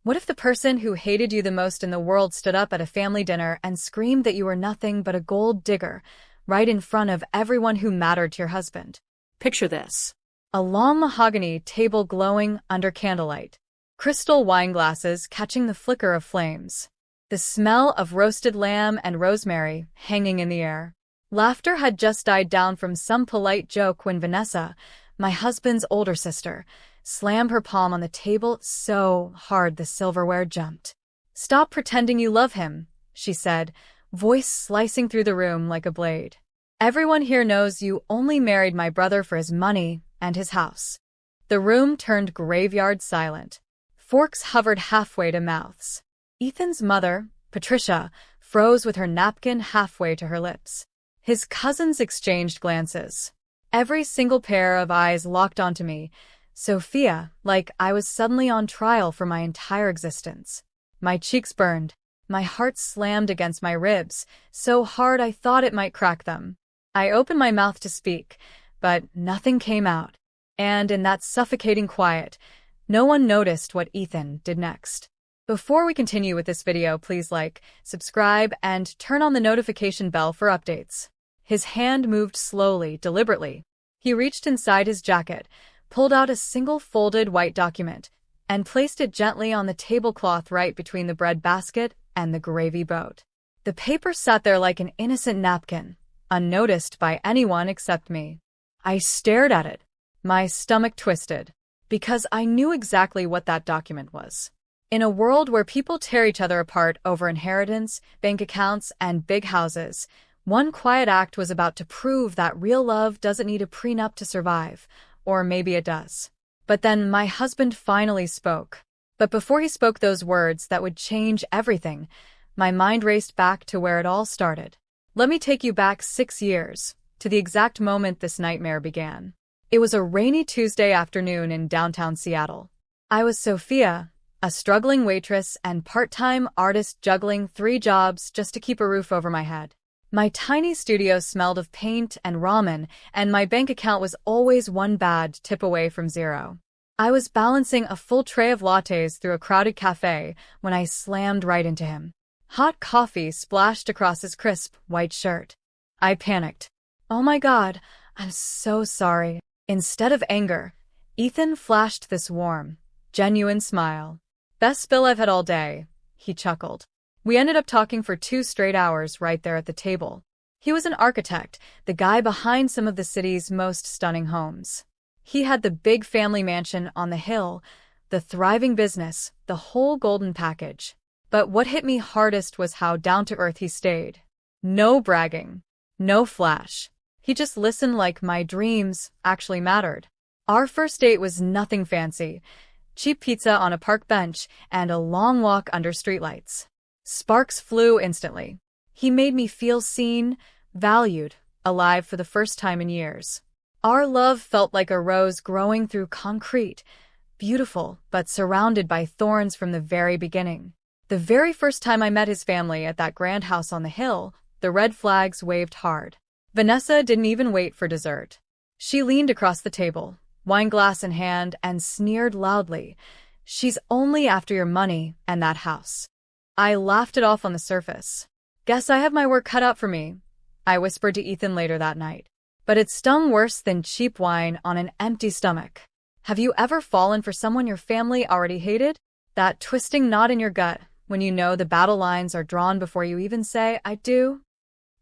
What if the person who hated you the most in the world stood up at a family dinner and screamed that you were nothing but a gold digger, right in front of everyone who mattered to your husband? Picture this. A long mahogany table glowing under candlelight. Crystal wine glasses catching the flicker of flames. The smell of roasted lamb and rosemary hanging in the air. Laughter had just died down from some polite joke when Vanessa, my husband's older sister, slammed her palm on the table so hard the silverware jumped. "Stop pretending you love him," she said, voice slicing through the room like a blade. "Everyone here knows you only married my brother for his money and his house." The room turned graveyard silent. Forks hovered halfway to mouths. Ethan's mother, Patricia, froze with her napkin halfway to her lips. His cousins exchanged glances. Every single pair of eyes locked onto me, Sophia, like I was suddenly on trial for my entire existence. My cheeks burned. My heart slammed against my ribs, so hard I thought it might crack them. I opened my mouth to speak, but nothing came out. And in that suffocating quiet, no one noticed what Ethan did next. Before we continue with this video, please like, subscribe, and turn on the notification bell for updates. His hand moved slowly, deliberately. He reached inside his jacket, pulled out a single folded white document, and placed it gently on the tablecloth right between the bread basket and the gravy boat. The paper sat there like an innocent napkin, unnoticed by anyone except me. I stared at it, my stomach twisted, because I knew exactly what that document was. In a world where people tear each other apart over inheritance, bank accounts, and big houses, one quiet act was about to prove that real love doesn't need a prenup to survive, or maybe it does. But then my husband finally spoke. But before he spoke those words that would change everything, my mind raced back to where it all started. Let me take you back 6 years, to the exact moment this nightmare began. It was a rainy Tuesday afternoon in downtown Seattle. I was Sophia, a struggling waitress and part-time artist juggling 3 jobs just to keep a roof over my head. My tiny studio smelled of paint and ramen, and my bank account was always one bad tip away from zero. I was balancing a full tray of lattes through a crowded cafe when I slammed right into him. Hot coffee splashed across his crisp, white shirt. I panicked. "Oh my God, I'm so sorry." Instead of anger, Ethan flashed this warm, genuine smile. "Best spill I've had all day," he chuckled. We ended up talking for 2 straight hours right there at the table. He was an architect, the guy behind some of the city's most stunning homes. He had the big family mansion on the hill, the thriving business, the whole golden package. But what hit me hardest was how down-to-earth he stayed. No bragging. No flash. He just listened like my dreams actually mattered. Our first date was nothing fancy. Cheap pizza on a park bench and a long walk under streetlights. Sparks flew instantly. He made me feel seen, valued, alive for the first time in years. Our love felt like a rose growing through concrete, beautiful but surrounded by thorns from the very beginning. The very first time I met his family at that grand house on the hill, the red flags waved hard. Vanessa didn't even wait for dessert. She leaned across the table, wine glass in hand, and sneered loudly, "She's only after your money and that house." I laughed it off on the surface. "Guess I have my work cut out for me," I whispered to Ethan later that night. But it stung worse than cheap wine on an empty stomach. Have you ever fallen for someone your family already hated? That twisting knot in your gut when you know the battle lines are drawn before you even say, "I do"?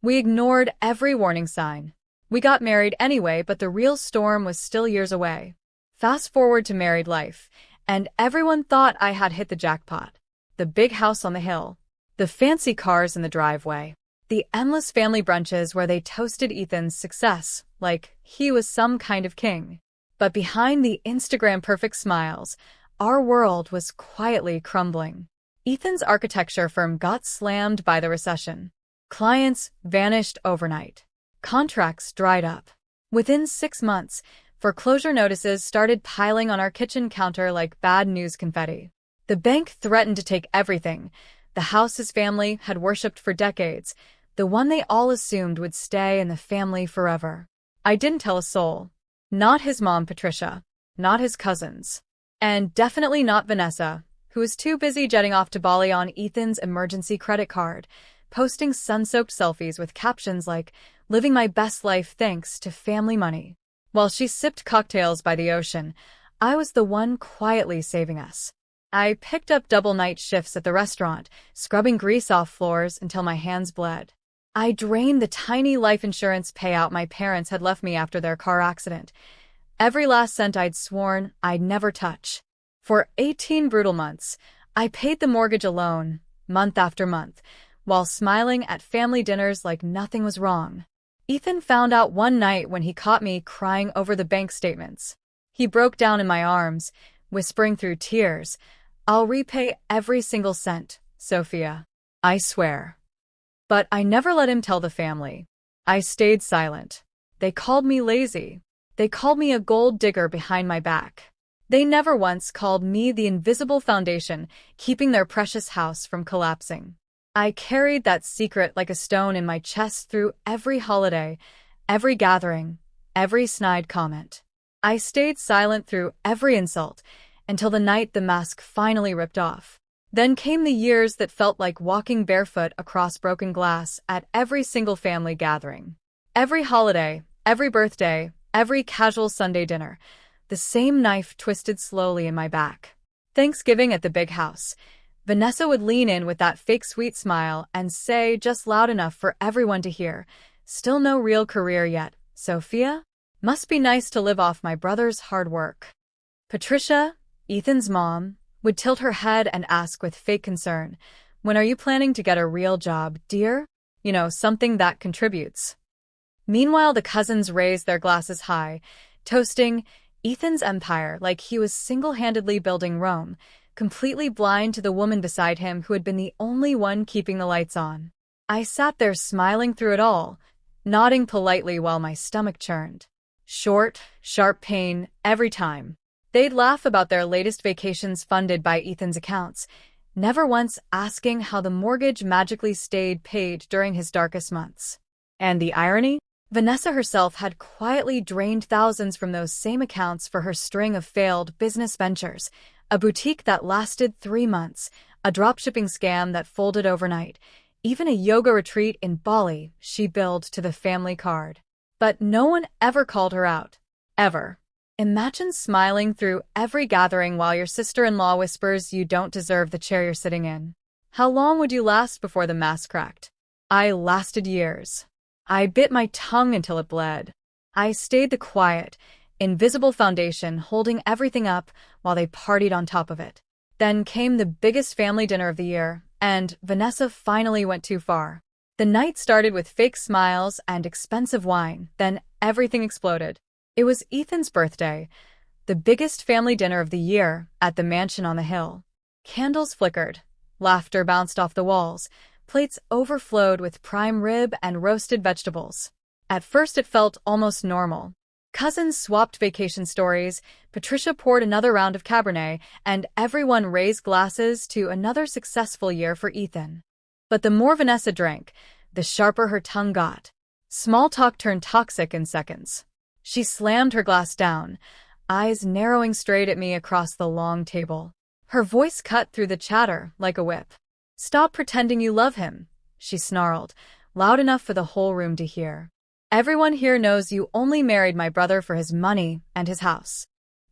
We ignored every warning sign. We got married anyway, but the real storm was still years away. Fast forward to married life, and everyone thought I had hit the jackpot. The big house on the hill, the fancy cars in the driveway, the endless family brunches where they toasted Ethan's success like he was some kind of king. But behind the Instagram-perfect smiles, our world was quietly crumbling. Ethan's architecture firm got slammed by the recession. Clients vanished overnight. Contracts dried up. Within 6 months, foreclosure notices started piling on our kitchen counter like bad news confetti. The bank threatened to take everything. The house his family had worshipped for decades, the one they all assumed would stay in the family forever. I didn't tell a soul. Not his mom, Patricia. Not his cousins. And definitely not Vanessa, who was too busy jetting off to Bali on Ethan's emergency credit card, posting sun-soaked selfies with captions like, "Living my best life thanks to family money." While she sipped cocktails by the ocean, I was the one quietly saving us. I picked up double night shifts at the restaurant, scrubbing grease off floors until my hands bled. I drained the tiny life insurance payout my parents had left me after their car accident. Every last cent I'd sworn I'd never touch. For 18 brutal months, I paid the mortgage alone, month after month, while smiling at family dinners like nothing was wrong. Ethan found out one night when he caught me crying over the bank statements. He broke down in my arms, whispering through tears, "I'll repay every single cent, Sophia. I swear." But I never let him tell the family. I stayed silent. They called me lazy. They called me a gold digger behind my back. They never once called me the invisible foundation keeping their precious house from collapsing. I carried that secret like a stone in my chest through every holiday, every gathering, every snide comment. I stayed silent through every insult until the night the mask finally ripped off. Then came the years that felt like walking barefoot across broken glass at every single family gathering. Every holiday, every birthday, every casual Sunday dinner, the same knife twisted slowly in my back. Thanksgiving at the big house, Vanessa would lean in with that fake sweet smile and say, just loud enough for everyone to hear, "Still no real career yet, Sophia? Must be nice to live off my brother's hard work." Patricia, Ethan's mom, would tilt her head and ask with fake concern, "When are you planning to get a real job, dear? Something that contributes." Meanwhile, the cousins raised their glasses high, toasting Ethan's empire like he was single-handedly building Rome, completely blind to the woman beside him who had been the only one keeping the lights on. I sat there smiling through it all, nodding politely while my stomach churned. Short, sharp pain every time. They'd laugh about their latest vacations funded by Ethan's accounts, never once asking how the mortgage magically stayed paid during his darkest months. And the irony? Vanessa herself had quietly drained thousands from those same accounts for her string of failed business ventures, a boutique that lasted 3 months, a dropshipping scam that folded overnight, even a yoga retreat in Bali she billed to the family card. But no one ever called her out. Ever. Imagine smiling through every gathering while your sister-in-law whispers you don't deserve the chair you're sitting in. How long would you last before the mask cracked? I lasted years. I bit my tongue until it bled. I stayed the quiet, invisible foundation holding everything up while they partied on top of it. Then came the biggest family dinner of the year, and Vanessa finally went too far. The night started with fake smiles and expensive wine, then everything exploded. It was Ethan's birthday, the biggest family dinner of the year at the mansion on the hill. Candles flickered, laughter bounced off the walls, plates overflowed with prime rib and roasted vegetables. At first it felt almost normal. Cousins swapped vacation stories, Patricia poured another round of Cabernet, and everyone raised glasses to another successful year for Ethan. But the more Vanessa drank, the sharper her tongue got. Small talk turned toxic in seconds. She slammed her glass down, eyes narrowing straight at me across the long table. Her voice cut through the chatter like a whip. "Stop pretending you love him," she snarled, loud enough for the whole room to hear. "Everyone here knows you only married my brother for his money and his house."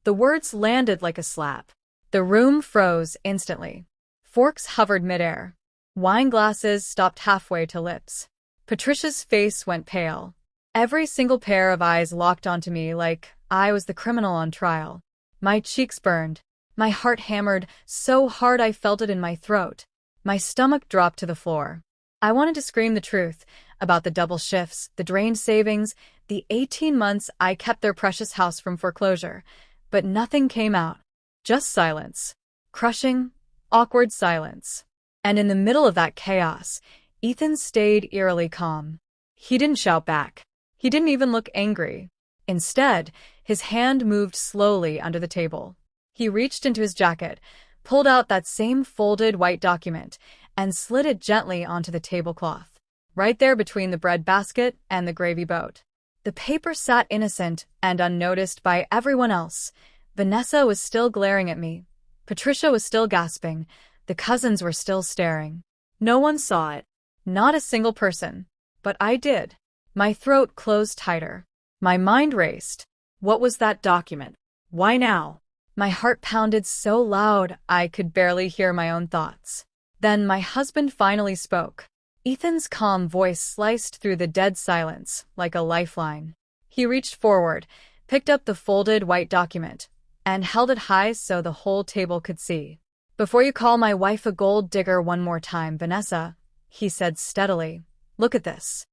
The words landed like a slap. The room froze instantly. Forks hovered midair. Wine glasses stopped halfway to lips. Patricia's face went pale. Every single pair of eyes locked onto me like I was the criminal on trial. My cheeks burned. My heart hammered so hard I felt it in my throat. My stomach dropped to the floor. I wanted to scream the truth about the double shifts, the drained savings, the 18 months I kept their precious house from foreclosure, but nothing came out. Just silence. Crushing, awkward silence. And in the middle of that chaos, Ethan stayed eerily calm. He didn't shout back. He didn't even look angry. Instead, his hand moved slowly under the table. He reached into his jacket, pulled out that same folded white document, and slid it gently onto the tablecloth, right there between the bread basket and the gravy boat. The paper sat innocent and unnoticed by everyone else. Vanessa was still glaring at me, Patricia was still gasping. The cousins were still staring. No one saw it. Not a single person. But I did. My throat closed tighter. My mind raced. What was that document? Why now? My heart pounded so loud I could barely hear my own thoughts. Then my husband finally spoke. Ethan's calm voice sliced through the dead silence like a lifeline. He reached forward, picked up the folded white document, and held it high so the whole table could see. "Before you call my wife a gold digger one more time, Vanessa," he said steadily, "look at this."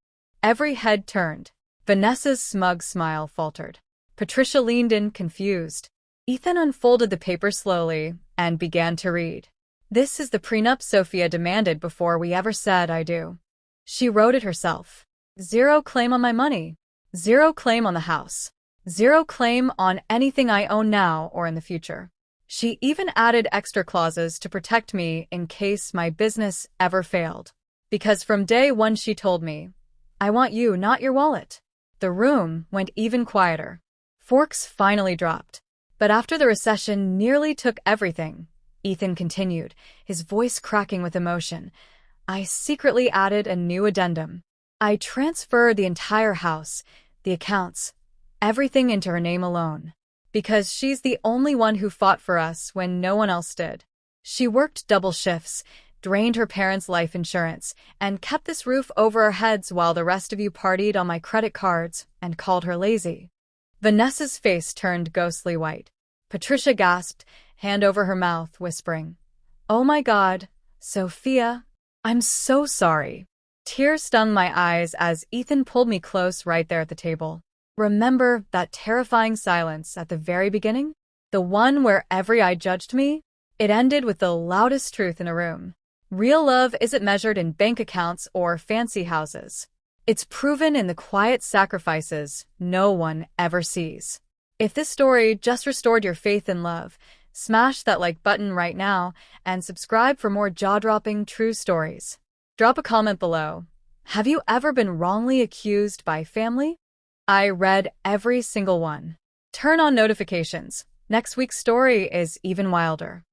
Every head turned. Vanessa's smug smile faltered. Patricia leaned in, confused. Ethan unfolded the paper slowly and began to read. "This is the prenup Sophia demanded before we ever said I do. She wrote it herself. 0 claim on my money. 0 claim on the house. 0 claim on anything I own now or in the future. She even added extra clauses to protect me in case my business ever failed. Because from day one she told me, 'I want you, not your wallet.'" The room went even quieter. Forks finally dropped. "But after the recession nearly took everything," Ethan continued, his voice cracking with emotion, "I secretly added a new addendum. I transferred the entire house, the accounts, everything into her name alone. Because she's the only one who fought for us when no one else did. She worked double shifts, drained her parents' life insurance, and kept this roof over our heads while the rest of you partied on my credit cards and called her lazy." Vanessa's face turned ghostly white. Patricia gasped, hand over her mouth, whispering, "Oh my God, Sophia, I'm so sorry." Tears stung my eyes as Ethan pulled me close right there at the table. "Remember that terrifying silence at the very beginning? The one where every eye judged me? It ended with the loudest truth in a room. Real love isn't measured in bank accounts or fancy houses. It's proven in the quiet sacrifices no one ever sees." If this story just restored your faith in love, smash that like button right now and subscribe for more jaw-dropping true stories. Drop a comment below. Have you ever been wrongly accused by family? I read every single one. Turn on notifications. Next week's story is even wilder.